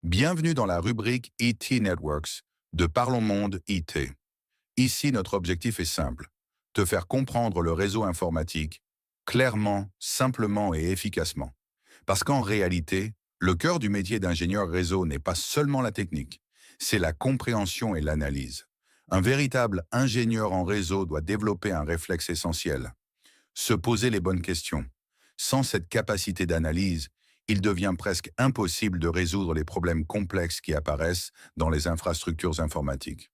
Bienvenue dans la rubrique IT Networks de Parlons Monde IT. Ici, notre objectif est simple, te faire comprendre le réseau informatique clairement, simplement et efficacement. Parce qu'en réalité, le cœur du métier d'ingénieur réseau n'est pas seulement la technique, c'est la compréhension et l'analyse. Un véritable ingénieur en réseau doit développer un réflexe essentiel, se poser les bonnes questions. Sans cette capacité d'analyse, il devient presque impossible de résoudre les problèmes complexes qui apparaissent dans les infrastructures informatiques.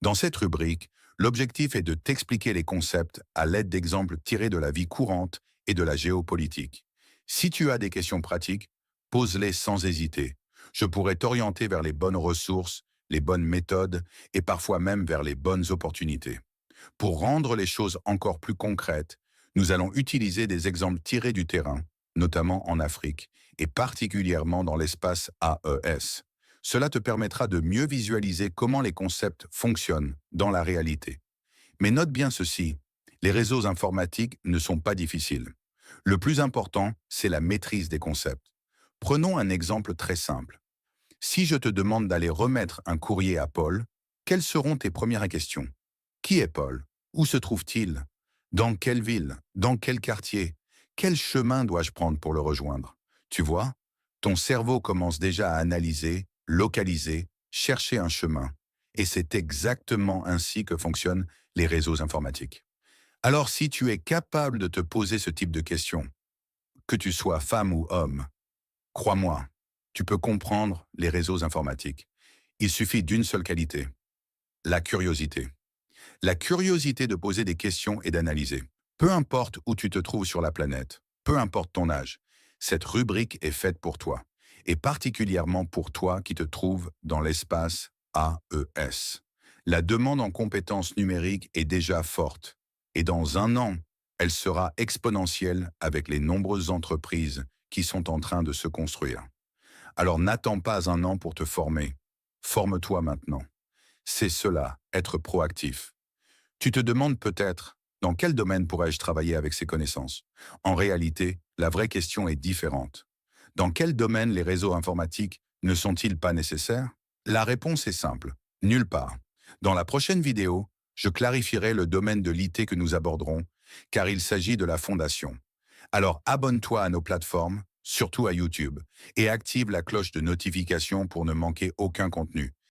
Dans cette rubrique, l'objectif est de t'expliquer les concepts à l'aide d'exemples tirés de la vie courante et de la géopolitique. Si tu as des questions pratiques, pose-les sans hésiter. Je pourrais t'orienter vers les bonnes ressources, les bonnes méthodes et parfois même vers les bonnes opportunités. Pour rendre les choses encore plus concrètes, nous allons utiliser des exemples tirés du terrain, notamment en Afrique, et particulièrement dans l'espace AES. Cela te permettra de mieux visualiser comment les concepts fonctionnent dans la réalité. Mais note bien ceci, les réseaux informatiques ne sont pas difficiles. Le plus important, c'est la maîtrise des concepts. Prenons un exemple très simple. Si je te demande d'aller remettre un courrier à Paul, quelles seront tes premières questions? Qui est Paul? Où se trouve-t-il? Dans quelle ville? Dans quel quartier? Quel chemin dois-je prendre pour le rejoindre? Tu vois, ton cerveau commence déjà à analyser, localiser, chercher un chemin. Et c'est exactement ainsi que fonctionnent les réseaux informatiques. Alors si tu es capable de te poser ce type de questions, que tu sois femme ou homme, crois-moi, tu peux comprendre les réseaux informatiques. Il suffit d'une seule qualité, la curiosité. La curiosité de poser des questions et d'analyser. Peu importe où tu te trouves sur la planète, peu importe ton âge, cette rubrique est faite pour toi, et particulièrement pour toi qui te trouves dans l'espace AES. La demande en compétences numériques est déjà forte, et dans un an, elle sera exponentielle avec les nombreuses entreprises qui sont en train de se construire. Alors n'attends pas un an pour te former. Forme-toi maintenant. C'est cela, être proactif. Tu te demandes peut-être, dans quel domaine pourrais-je travailler avec ces connaissances? En réalité, la vraie question est différente. Dans quel domaine les réseaux informatiques ne sont-ils pas nécessaires? La réponse est simple, nulle part. Dans la prochaine vidéo, je clarifierai le domaine de l'IT que nous aborderons, car il s'agit de la fondation. Alors abonne-toi à nos plateformes, surtout à YouTube, et active la cloche de notification pour ne manquer aucun contenu.